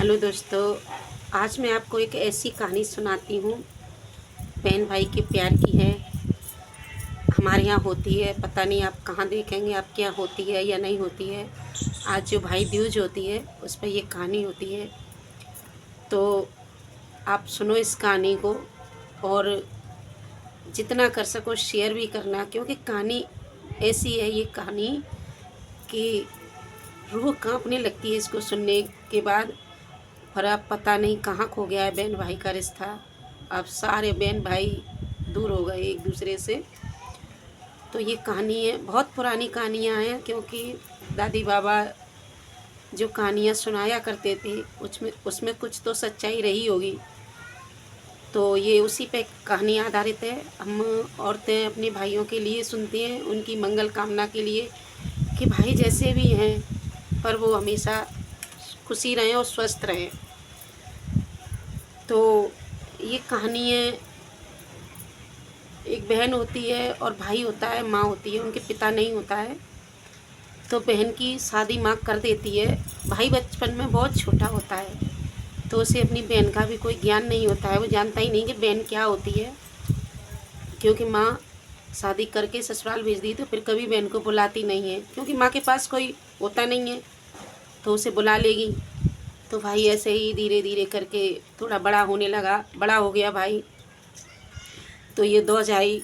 Hello दोस्तों, आज मैं आपको एक ऐसी कहानी सुनाती हूँ। बहन भाई के प्यार की है। हमारे यहाँ होती है, पता नहीं आप कहाँ देखेंगे, आपके यहाँ होती है या नहीं होती है। आज जो भाई दूज होती है उस पर ये कहानी होती है। तो आप सुनो इस कहानी को और जितना कर सको शेयर भी करना, क्योंकि कहानी ऐसी है ये कहानी कि रूह कांपने लगती है इसको सुनने के बाद। पर अब पता नहीं कहाँ खो गया है बहन भाई का रिश्ता। अब सारे बहन भाई दूर हो गए एक दूसरे से। तो ये कहानी है, बहुत पुरानी कहानियाँ हैं, क्योंकि दादी बाबा जो कहानियाँ सुनाया करते थे उसमें उसमें कुछ तो सच्चाई रही होगी। तो ये उसी पे कहानी आधारित है। हम औरतें अपने भाइयों के लिए सुनती हैं, उनकी मंगल कामना के लिए कि भाई जैसे भी हैं पर वो हमेशा खुशी रहें और स्वस्थ रहें। तो ये कहानी है, एक बहन होती है और भाई होता है, माँ होती है, उनके पिता नहीं होता है। तो बहन की शादी माँ कर देती है। भाई बचपन में बहुत छोटा होता है, तो उसे अपनी बहन का भी कोई ज्ञान नहीं होता है। वो जानता ही नहीं कि बहन क्या होती है, क्योंकि माँ शादी करके ससुराल भेज दी तो फिर कभी बहन को बुलाती नहीं है, क्योंकि माँ के पास कोई होता नहीं है तो उसे बुला लेगी। तो भाई ऐसे ही धीरे धीरे करके थोड़ा बड़ा होने लगा, बड़ा हो गया भाई। तो ये दौज आई,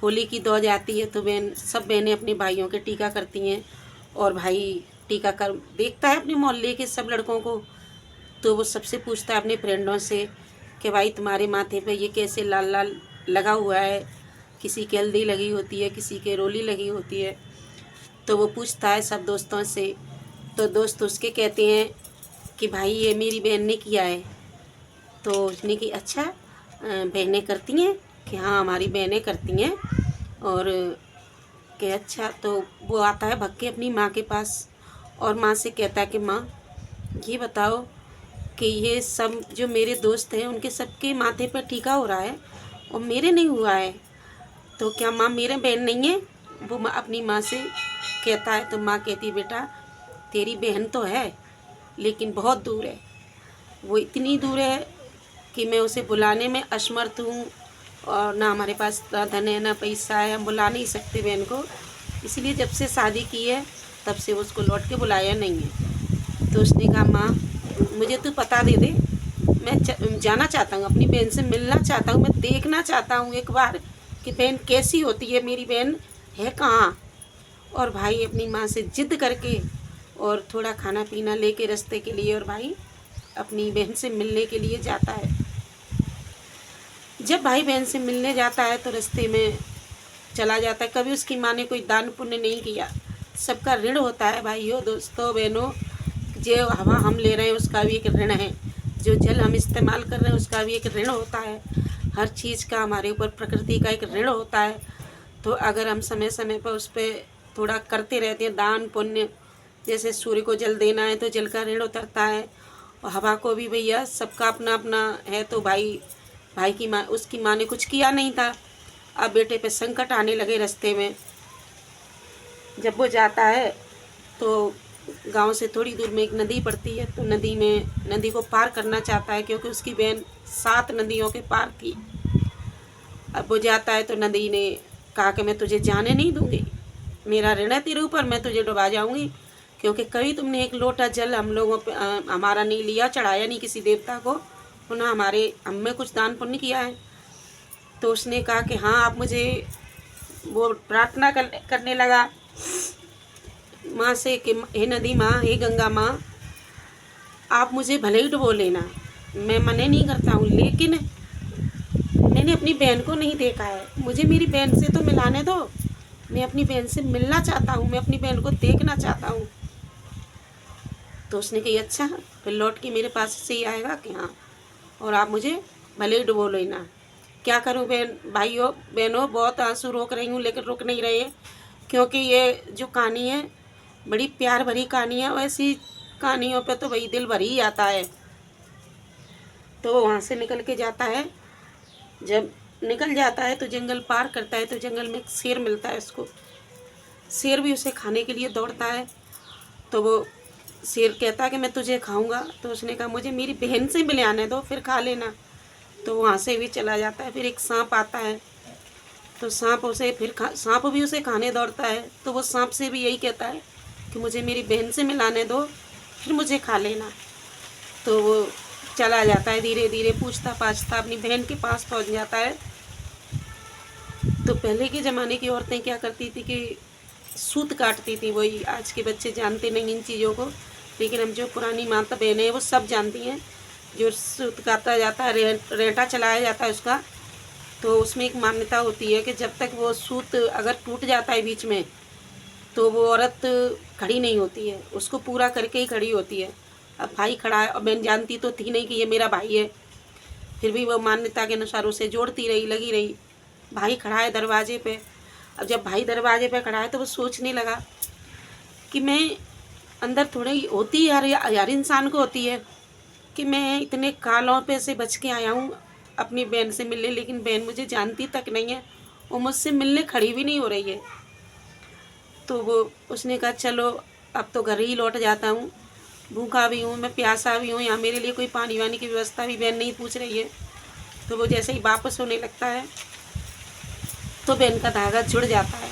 होली की दौज आती है तो सब बहनें अपने भाइयों के टीका करती हैं। और भाई टीका कर देखता है अपने मोहल्ले के सब लड़कों को, तो वो सबसे पूछता है अपने फ्रेंडों से कि भाई तुम्हारे माथे पे ये कैसे लाल लाल लगा हुआ है। किसी के हल्दी लगी होती है, किसी के रोली लगी होती है। तो वो पूछता है सब दोस्तों से, तो दोस्त उसके कहते हैं कि भाई ये मेरी बहन ने किया है। तो उसने कि अच्छा बहनें करती हैं, कि हाँ हमारी बहनें करती हैं। और कि अच्छा, तो वो आता है भग के अपनी माँ के पास और माँ से कहता है कि माँ ये बताओ कि ये सब जो मेरे दोस्त हैं उनके सबके माथे पर टीका हो रहा है और मेरे नहीं हुआ है, तो क्या माँ मेरे बहन नहीं है। वो अपनी माँ से कहता है तो माँ कहती बेटा तेरी बहन तो है लेकिन बहुत दूर है। वो इतनी दूर है कि मैं उसे बुलाने में असमर्थ हूँ, और ना हमारे पास ना धन है ना पैसा है, हम बुला नहीं सकते बहन को। इसलिए जब से शादी की है तब से उसको लौट के बुलाया नहीं है। तो उसने कहा माँ मुझे तू पता दे दे, मैं जाना चाहता हूँ, अपनी बहन से मिलना चाहता हूँ, मैं देखना चाहता हूँ एक बार कि बहन कैसी होती है, मेरी बहन है कहाँ। और भाई अपनी माँ से जिद करके और थोड़ा खाना पीना लेके रास्ते के लिए और भाई अपनी बहन से मिलने के लिए जाता है। जब भाई बहन से मिलने जाता है तो रास्ते में चला जाता है। कभी उसकी माँ ने कोई दान पुण्य नहीं किया। सबका ऋण होता है भाइयों, दोस्तों, बहनों। जो हवा हम ले रहे हैं उसका भी एक ऋण है, जो जल हम इस्तेमाल कर रहे हैं उसका भी एक ऋण होता है। हर चीज़ का हमारे ऊपर प्रकृति का एक ऋण होता है। तो अगर हम समय समय पर उस पर थोड़ा करते रहते हैं दान पुण्य, जैसे सूर्य को जल देना है तो जल का ऋण उतरता है, और हवा को भी भैया सबका अपना अपना है। तो भाई की माँ, उसकी माँ ने कुछ किया नहीं था, अब बेटे पे संकट आने लगे रास्ते में। जब वो जाता है तो गांव से थोड़ी दूर में एक नदी पड़ती है, तो नदी को पार करना चाहता है, क्योंकि उसकी बहन 7 नदियों के पार थी। अब वो जाता है तो नदी ने कहा कि मैं तुझे जाने नहीं दूंगी, मेरा ऋण है तेरे ऊपर, मैं तुझे डुबा जाऊंगी, क्योंकि कभी तुमने एक लोटा जल हम लोगों पे हमारा नहीं लिया, चढ़ाया नहीं किसी देवता को, उन्हें हमारे हमें कुछ दान पुण्य किया है। तो उसने कहा कि हाँ आप मुझे, वो प्रार्थना करने लगा माँ से कि हे नदी माँ, हे गंगा माँ, आप मुझे भले ही डुबो लेना, मैं मना नहीं करता हूँ, लेकिन मैंने अपनी बहन को नहीं देखा है, मुझे मेरी बहन से तो मिलाने दो, मैं अपनी बहन से मिलना चाहता हूँ, मैं अपनी बहन को देखना चाहता हूँ। तो उसने कही अच्छा, फिर लौट के मेरे पास से ही आएगा कि हाँ, और आप मुझे भले ही डुबो लेना। क्या करूँ भाइयों बहनों, बहुत आंसू रोक रही हूँ लेकिन रुक नहीं रहे, क्योंकि ये जो कहानी है बड़ी प्यार भरी कहानी है। वैसी कहानियों पे तो भाई दिल भर ही आता है। तो वो वहाँ से निकल के जाता है, जब निकल जाता है तो जंगल पार करता है, तो जंगल में एक शेर मिलता है उसको। शेर भी उसे खाने के लिए दौड़ता है। तो वो शेर कहता कि मैं तुझे खाऊंगा, तो उसने कहा मुझे मेरी बहन से मिले आने दो, फिर खा लेना। तो वहाँ से भी चला जाता है। फिर एक सांप आता है, तो सांप उसे सांप भी उसे खाने दौड़ता है। तो वो सांप से भी यही कहता है कि मुझे मेरी बहन से मिलाने दो, फिर मुझे खा लेना। तो वो चला जाता है, धीरे धीरे पूछता पाछता अपनी बहन के पास पहुंच जाता है। तो पहले के ज़माने की औरतें क्या करती थी कि सूत काटती थी। वही आज के बच्चे जानते नहीं इन चीज़ों को, लेकिन हम जो पुरानी माता बहनें हैं वो सब जानती हैं। जो सूत काटा जाता है, रेंटा चलाया जाता है उसका, तो उसमें एक मान्यता होती है कि जब तक वो सूत अगर टूट जाता है बीच में, तो वो औरत खड़ी नहीं होती है, उसको पूरा करके ही खड़ी होती है। अब भाई खड़ा है, और मैंने जानती तो थी नहीं कि ये मेरा भाई है, फिर भी वो मान्यता के अनुसार उसे जोड़ती रही, लगी रही। भाई खड़ा है दरवाजे पे। अब जब भाई दरवाजे पे खड़ा है तो वो सोचने लगा कि मैं अंदर थोड़ी होती हर इंसान को होती है कि मैं इतने कालों पे से बच के आया हूँ अपनी बहन से मिलने, लेकिन बहन मुझे जानती तक नहीं है, वो मुझसे मिलने खड़ी भी नहीं हो रही है। तो वो उसने कहा चलो अब तो घर ही लौट जाता हूँ, भूखा भी हूँ मैं, प्यासा भी हूँ, यहाँ मेरे लिए कोई पानी वानी की व्यवस्था भी बहन नहीं पूछ रही है। तो वो जैसे ही वापस होने लगता है तो बहन का धागा जुड़ जाता है,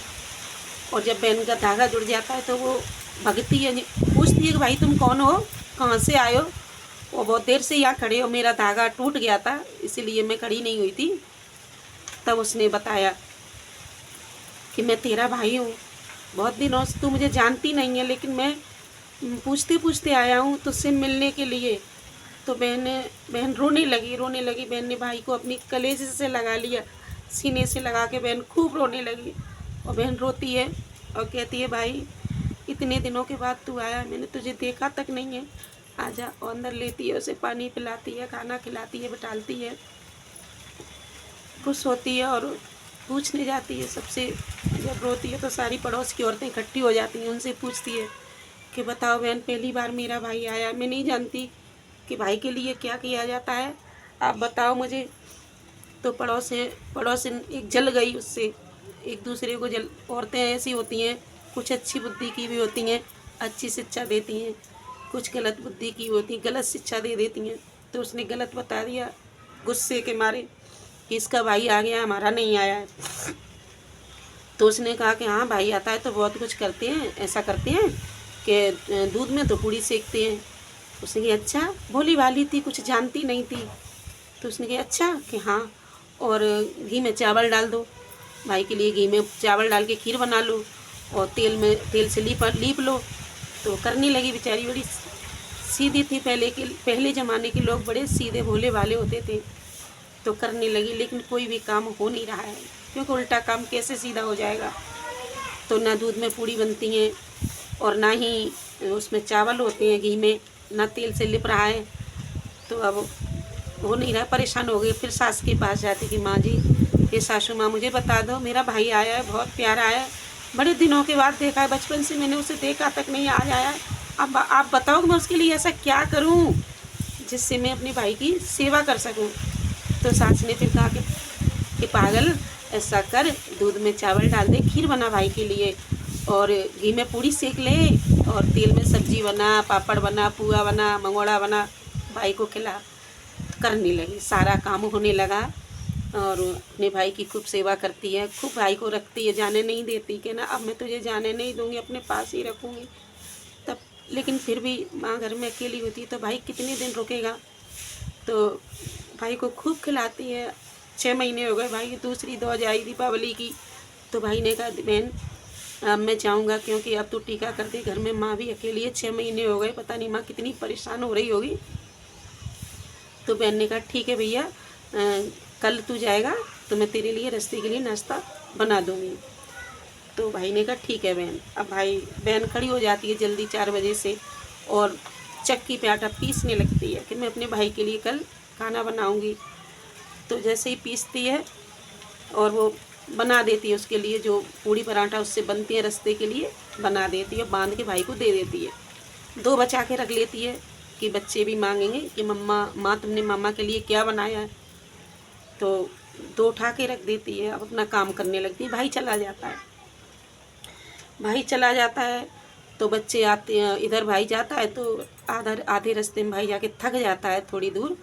और जब बहन का धागा जुड़ जाता है तो वो भगती है, पूछती है कि भाई तुम कौन हो, कहाँ से आए हो। वो बहुत देर से यहाँ खड़े हो, मेरा धागा टूट गया था इसीलिए मैं खड़ी नहीं हुई थी। तब उसने बताया कि मैं तेरा भाई हूँ, बहुत दिनों से तू मुझे जानती नहीं है, लेकिन मैं पूछते पूछते आया हूँ तुझसे मिलने के लिए। तो बहन रोने लगी। बहन ने भाई को अपनी कलेजे से लगा लिया, सीने से लगा के बहन खूब रोने लगी। और बहन रोती है और कहती है भाई इतने दिनों के बाद तू आया, मैंने तुझे देखा तक नहीं है, आजा। और अंदर लेती है, उसे पानी पिलाती है, खाना खिलाती है, बिठालती है, खुश होती है और पूछने जाती है सबसे। जब रोती है तो सारी पड़ोस की औरतें इकट्ठी हो जाती हैं, उनसे पूछती है कि बताओ बहन पहली बार मेरा भाई आया, मैं नहीं जानती कि भाई के लिए क्या किया जाता है, आप बताओ मुझे। तो पड़ोसन एक जल गई उससे, एक दूसरे को औरतें ऐसी होती हैं, कुछ अच्छी बुद्धि की भी होती हैं, अच्छी शिक्षा देती हैं, कुछ गलत बुद्धि की होती हैं, गलत शिक्षा दे देती हैं। तो उसने गलत बता दिया गुस्से के मारे कि इसका भाई आ गया, हमारा नहीं आया है। तो उसने कहा कि हाँ भाई आता है तो बहुत कुछ करते हैं, ऐसा करते हैं कि दूध में तो पूड़ी सेकते हैं। उसने कहा अच्छा, भोली भाली थी, कुछ जानती नहीं थी। तो उसने कहा अच्छा कि हाँ, और घी में चावल डाल दो, भाई के लिए घी में चावल डाल के खीर बना लो, और तेल से लीप लो। तो करने लगी बेचारी, बड़ी सीधी थी। पहले ज़माने के लोग बड़े सीधे भोले भाले होते थे। तो करने लगी, लेकिन कोई भी काम हो नहीं रहा है, क्योंकि उल्टा काम कैसे सीधा हो जाएगा। तो ना दूध में पूड़ी बनती हैं और ना ही उसमें चावल होते हैं घी में, ना तेल से लिप रहा है। तो अब हो नहीं रहा, परेशान हो गई। फिर सास के पास जाती कि माँ जी, ये सासू माँ मुझे बता दो, मेरा भाई आया है, बहुत प्यारा है, बड़े दिनों के बाद देखा है, बचपन से मैंने उसे देखा तक नहीं, आज आया है। अब आप बताओ कि मैं उसके लिए ऐसा क्या करूँ जिससे मैं अपने भाई की सेवा कर सकूँ। तो सास ने फिर कहा कि पागल, ऐसा कर, दूध में चावल डाल दे, खीर बना भाई के लिए, और घी में पूड़ी सेक ले, और तेल में सब्जी बना, पापड़ बना, पुआ बना, मंगोड़ा बना, भाई को खिला। करने लगी, सारा काम होने लगा, और अपने भाई की खूब सेवा करती है, खूब भाई को रखती है, जाने नहीं देती कि ना अब मैं तुझे जाने नहीं दूँगी, अपने पास ही रखूँगी। तब लेकिन फिर भी माँ घर में अकेली होती तो भाई कितने दिन रुकेगा। तो भाई को खूब खिलाती है। 6 महीने हो गए, भाई की दूसरी डोज आई दीपावली की। तो भाई ने कहा बहन अब मैं जाऊँगा, क्योंकि अब तो टीका कर दे, घर में माँ भी अकेली है, 6 महीने हो गए, पता नहीं माँ कितनी परेशान हो रही होगी। तो बहन ने कहा ठीक है भैया, कल तू जाएगा तो मैं तेरे लिए रास्ते के लिए नाश्ता बना दूँगी। तो भाई ने कहा ठीक है बहन। अब बहन खड़ी हो जाती है जल्दी 4 बजे से, और चक्की पे आटा पीसने लगती है कि मैं अपने भाई के लिए कल खाना बनाऊँगी। तो जैसे ही पीसती है और वो बना देती है उसके लिए, जो पूड़ी पराठा उससे बनती है रास्ते के लिए बना देती है, बांध के भाई को दे देती है। 2 बचा के रख लेती है कि बच्चे भी मांगेंगे कि मम्मा, माँ तुमने मामा के लिए क्या बनाया है। तो 2 उठा के रख देती है, अब अपना काम करने लगती है। भाई चला जाता है तो बच्चे आते हैं, इधर भाई जाता है तो आधे रास्ते में भाई जाके थक जाता है थोड़ी दूर,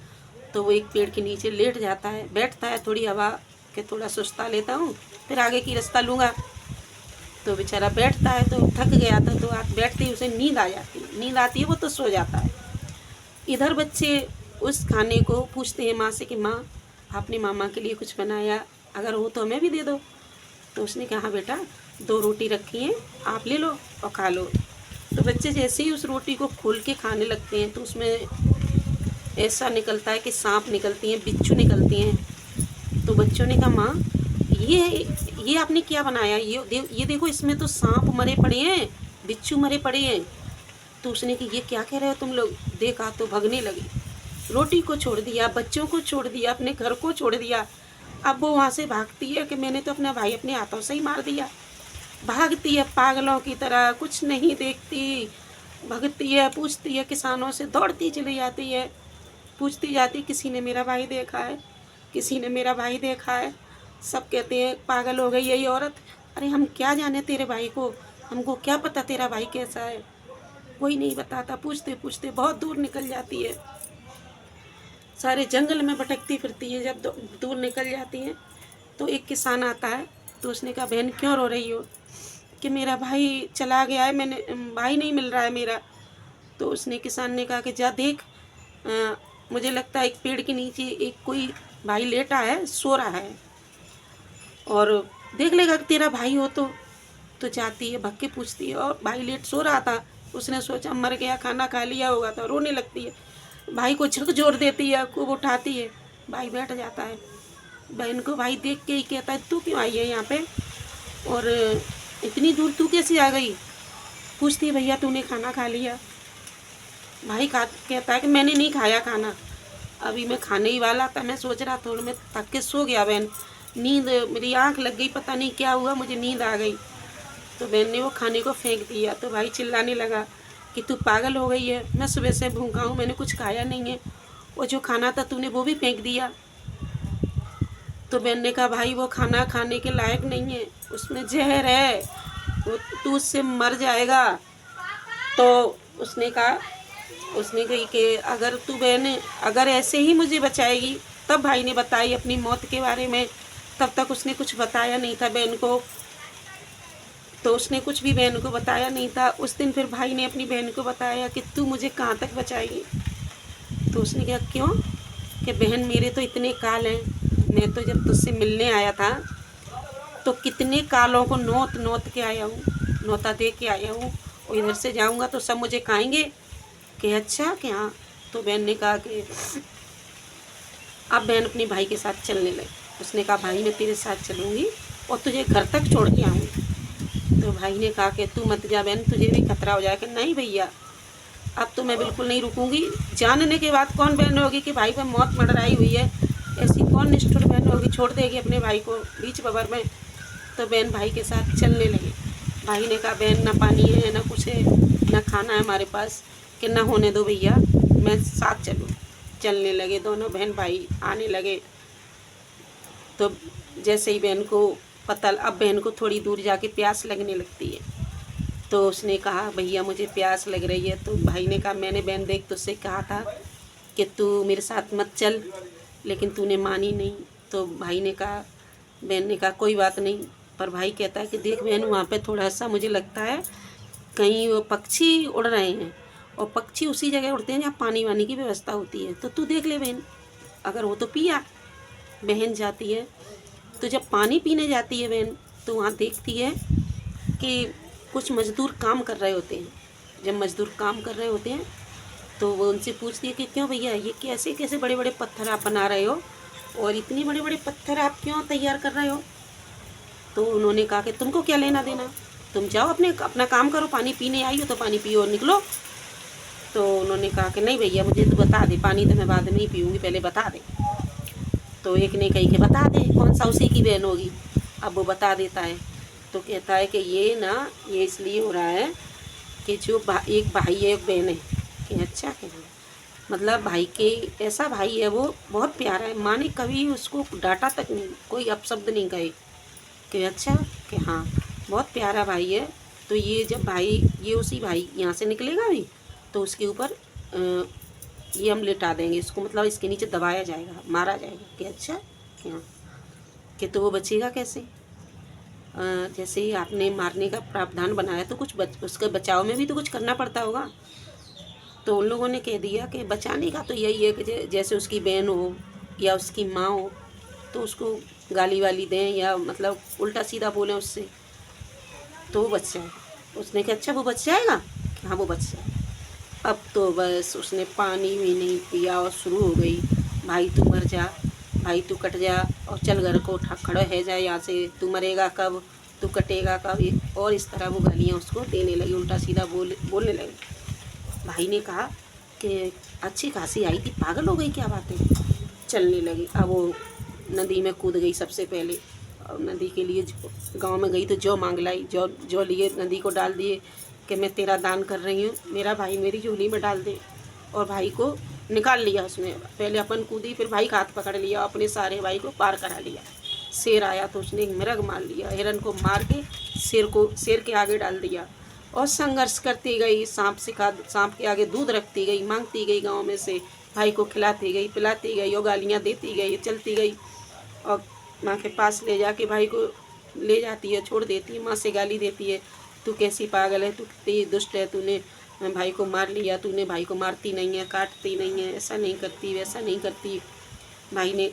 तो वो एक पेड़ के नीचे लेट जाता है, बैठता है, थोड़ी हवा के थोड़ा सुस्ता लेता हूँ, फिर आगे की रास्ता लूँगा। तो बेचारा बैठता है, तो थक गया था, तो बैठते ही उसे नींद आ जाती है, नींद आती है, वो तो सो जाता है। इधर बच्चे उस खाने को पूछते हैं माँ से कि माँ आपने मामा के लिए कुछ बनाया, अगर हो तो हमें भी दे दो। तो उसने कहा हाँ बेटा 2 रोटी रखी हैं, आप ले लो और खा लो। तो बच्चे जैसे ही उस रोटी को खोल के खाने लगते हैं तो उसमें ऐसा निकलता है कि सांप निकलती हैं, बिच्छू निकलती हैं। तो बच्चों ने कहा माँ ये आपने क्या बनाया, ये देखो इसमें तो सांप मरे पड़े हैं, बिच्छू मरे पड़े हैं। तो उसने कि ये क्या कह रहे हो तुम लोग, देखा तो भगने लगी, रोटी को छोड़ दिया, बच्चों को छोड़ दिया, अपने घर को छोड़ दिया। अब वो वहाँ से भागती है कि मैंने तो अपना भाई अपने हाथों से ही मार दिया। भागती है पागलों की तरह, कुछ नहीं देखती, भगती है, पूछती है किसानों से, दौड़ती चली जाती है, पूछती जाती किसी ने मेरा भाई देखा है, किसी ने मेरा भाई देखा है। सब कहते हैं पागल हो गई है ये औरत। अरे हम क्या जाने तेरे भाई को, हमको क्या पता तेरा भाई कैसा है, कोई नहीं बताता। पूछते पूछते बहुत दूर निकल जाती है, सारे जंगल में भटकती फिरती है। जब दूर निकल जाती है तो एक किसान आता है, तो उसने कहा बहन क्यों रो रही हो, कि मेरा भाई चला गया है, मैंने भाई नहीं मिल रहा है मेरा। तो उसने किसान ने कहा कि जा देख, मुझे लगता है एक पेड़ के नीचे एक कोई भाई लेटा है, सो रहा है, और देख लेगा कि तेरा भाई हो तो जाती है, भग के पूछती है, और भाई लेट सो रहा था, उसने सोचा मर गया, खाना खा लिया होगा, तो रोने लगती है, भाई को झकझोर देती है, खूब उठाती है, भाई बैठ जाता है। बहन को भाई देख के ही कहता है तू क्यों आई है यहाँ पे, और इतनी दूर तू कैसे आ गई। पूछती है भैया तूने खाना खा लिया। भाई कहता है कि मैंने नहीं खाया खाना, अभी मैं खाने ही वाला था, मैं सोच रहा थोड़ा मैं थक के सो गया बहन, नींद मेरी आँख लग गई, पता नहीं क्या हुआ, मुझे नींद आ गई। तो बहन ने वो खाने को फेंक दिया। तो भाई चिल्लाने लगा कि तू पागल हो गई है, मैं सुबह से भूखा हूँ, मैंने कुछ खाया नहीं है, वो जो खाना था तूने वो भी फेंक दिया। तो बहन ने कहा भाई वो खाना खाने के लायक नहीं है, उसमें जहर है, वो तू उससे मर जाएगा। तो उसने कही कि अगर तू बहन अगर ऐसे ही मुझे बचाएगी, तब भाई ने बताई अपनी मौत के बारे में, तब तक उसने कुछ बताया नहीं था बहन को। तो उसने कुछ भी बहन को बताया नहीं था। उस दिन फिर भाई ने अपनी बहन को बताया कि तू मुझे कहाँ तक बचाएगी। तो उसने कहा क्यों, कि बहन मेरे तो इतने काल हैं, मैं तो जब तुझसे मिलने आया था तो कितने कालों को नोत के आया हूँ, नोता दे के आया हूँ, और इधर से जाऊँगा तो सब मुझे खाएंगे। कि अच्छा कि हाँ। तो बहन ने कहा कि अब बहन अपने भाई के साथ चलने लगी। उसने कहा भाई मैं तेरे साथ चलूँगी और तुझे घर तक छोड़ के आऊँगी। तो भाई ने कहा कि तू मत जा बहन, तुझे भी खतरा हो जाएगा। नहीं भैया अब तो मैं बिल्कुल नहीं रुकूंगी, जानने के बाद कौन बहन होगी कि भाई पर मौत मंडराई हुई है, ऐसी कौन निष्ठुर बहन होगी छोड़ देगी अपने भाई को बीच बबर में। तो बहन भाई के साथ चलने लगी। भाई ने कहा बहन ना पानी है ना कुछ है ना खाना है हमारे पास, कि ना होने दो भैया मैं साथ चलूँ। चलने लगे दोनों बहन भाई, आने लगे। तो जैसे ही बहन को पता, अब बहन को थोड़ी दूर जाके प्यास लगने लगती है। तो उसने कहा भैया मुझे प्यास लग रही है। तो भाई ने कहा मैंने बहन देख तुझसे कहा था कि तू मेरे साथ मत चल, लेकिन तूने मानी नहीं। तो भाई ने कहा, बहन ने कहा कोई बात नहीं। पर भाई कहता है कि देख बहन वहाँ पे थोड़ा सा मुझे लगता है कहीं वो पक्षी उड़ रहे हैं, और पक्षी उसी जगह उड़ते हैं जहाँ पानी वानी की व्यवस्था होती है, तो तू देख ले बहन, अगर वो तो पिया। बहन जाती है, तो जब पानी पीने जाती है बहन, तो वहाँ देखती है कि कुछ मज़दूर काम कर रहे होते हैं। जब मज़दूर काम कर रहे होते हैं तो वो उनसे पूछती है कि क्यों भैया ये कैसे कैसे बड़े बड़े पत्थर आप बना रहे हो, और इतने बड़े बड़े पत्थर आप क्यों तैयार कर रहे हो। तो उन्होंने कहा कि तुमको क्या लेना देना, तुम जाओ अपना काम करो, पानी पीने आई हो तो पानी पियो और निकलो। तो उन्होंने कहा कि नहीं भैया मुझे तो बता दे, पानी तो मैं बाद में ही पीऊँगी, पहले बता दे। तो एक ने कही कि बता दे, कौन सा उसी की बहन होगी। अब वो बता देता है। तो कहता है कि ये इसलिए हो रहा है कि जो एक भाई है एक बहन है। कि अच्छा कहना मतलब भाई के ऐसा भाई है, वो बहुत प्यारा है, माँ ने कभी उसको डांटा तक नहीं, कोई अपशब्द नहीं कहे। कि अच्छा कि हाँ बहुत प्यारा भाई है, तो ये जब भाई, ये उसी भाई यहाँ से निकलेगा भी, तो उसके ऊपर ये हम लिटा देंगे इसको, मतलब इसके नीचे दबाया जाएगा, मारा जाएगा कि अच्छा यहाँ कि तो वो बचेगा कैसे। जैसे ही आपने मारने का प्रावधान बनाया तो कुछ उसके बचाव में भी तो कुछ करना पड़ता होगा। तो उन लोगों ने कह दिया कि बचाने का तो यही है कि जैसे उसकी बहन हो या उसकी माँ हो तो उसको गाली वाली दें या मतलब उल्टा सीधा बोलें उससे, तो वो बच जाएगा। उसने कहा अच्छा वो बच जाएगा, हाँ वो बच जाएगा। अब तो बस उसने पानी भी नहीं पिया और शुरू हो गई, भाई तू मर जा, भाई तू कट जा, और चल घर को उठा खड़ा है जा यहाँ से, तू मरेगा कब, तू कटेगा कब, और इस तरह वो गालियाँ उसको देने लगी, उल्टा सीधा बोलने लगी। भाई ने कहा कि अच्छी खासी आई थी, पागल हो गई क्या बात है। चलने लगी। अब वो नदी में कूद गई सबसे पहले, और नदी के लिए गांव में गई तो जौ मांग लाई, जौ लिए नदी को डाल दिए कि मैं तेरा दान कर रही हूँ, मेरा भाई मेरी झोली में डाल दे। और भाई को निकाल लिया उसने, पहले अपन कूदी फिर भाई का हाथ पकड़ लिया, अपने सारे भाई को पार करा लिया। शेर आया तो उसने एक मिरग मार लिया, हिरन को मार के शेर के आगे डाल दिया और संघर्ष करती गई। सांप के आगे दूध रखती गई, मांगती गई गांव में से, भाई को खिलाती गई पिलाती गई और गालियाँ देती गई, चलती गई और माँ के पास ले जाके भाई को ले जाती है, छोड़ देती है। माँ से गाली देती है, तू कैसी पागल है, तू कितनी दुष्ट है, तूने भाई को मार लिया, तूने भाई को मारती नहीं है, काटती नहीं है, ऐसा नहीं करती वैसा नहीं करती।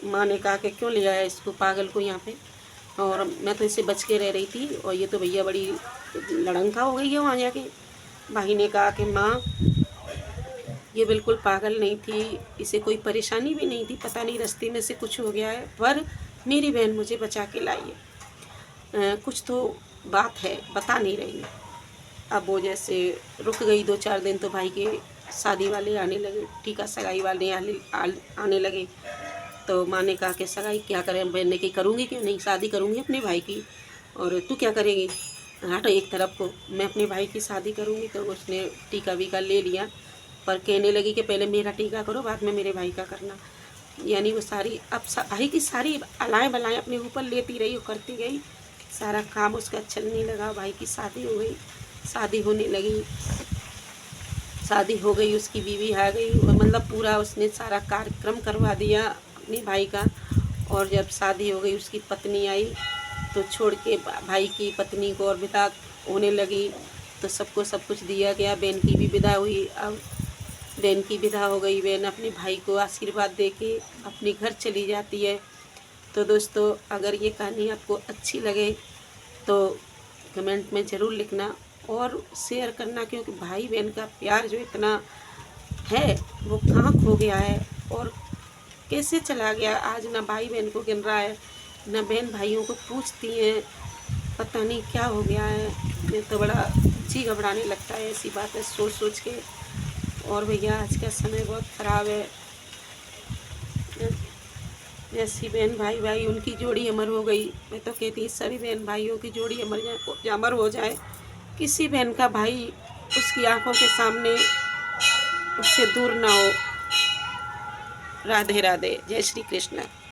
माँ ने कहा कि क्यों ले आया इसको पागल को यहाँ पे, और मैं तो इससे बच के रह रही थी और ये तो भैया बड़ी लड़ंका हो गई है वहाँ जाके। भाई ने कहा कि माँ ये बिल्कुल पागल नहीं थी, इसे कोई परेशानी भी नहीं थी, पता नहीं रास्ते में से कुछ हो गया है, पर मेरी बहन मुझे बचा के लाई है, कुछ तो बात है बता नहीं रही। अब वो जैसे रुक गई 2-4 दिन तो भाई के शादी वाले आने लगे, टीका सगाई वाले आने लगे। तो माँ ने कहा कि सगाई क्या करें, बहन ने कही करूँगी क्यों नहीं, शादी करूँगी अपने भाई की, और तू क्या करेगी, हटो एक तरफ को, मैं अपने भाई की शादी करूँगी। तो उसने टीका वीका ले लिया, पर कहने लगी कि पहले मेरा टीका करो बाद में मेरे भाई का करना। यानी वो सारी अब भाई की सारी अलाएँ बलाएँ अपने ऊपर लेती रही और करती गई, सारा काम उसका चलने लगा। भाई की शादी हो गई, शादी होने लगी, शादी हो गई, उसकी बीवी आ गई, मतलब पूरा उसने सारा कार्यक्रम करवा दिया अपने भाई का। और जब शादी हो गई उसकी पत्नी आई तो छोड़ के भाई की पत्नी को और विदा होने लगी, तो सबको सब कुछ दिया गया। बहन की भी विदा हुई। अब बहन की विदा हो गई, बहन अपने भाई को आशीर्वाद दे के अपने घर चली जाती है। तो दोस्तों अगर ये कहानी आपको अच्छी लगे तो कमेंट में ज़रूर लिखना और शेयर करना, क्योंकि भाई बहन का प्यार जो इतना है वो कहाँ खो गया है और कैसे चला गया। आज ना भाई बहन को गिन रहा है, ना बहन भाइयों को पूछती हैं, पता नहीं क्या हो गया है। मैं तो बड़ा जी घबराने लगता है ऐसी बातें सोच सोच के। और भैया आज का समय बहुत ख़राब है, जैसी बहन भाई उनकी जोड़ी अमर हो गई। मैं तो कहती सभी बहन भाइयों की जोड़ी अमर हो जाए, किसी बहन का भाई उसकी आंखों के सामने उससे दूर ना हो। राधे राधे, जय श्री कृष्ण।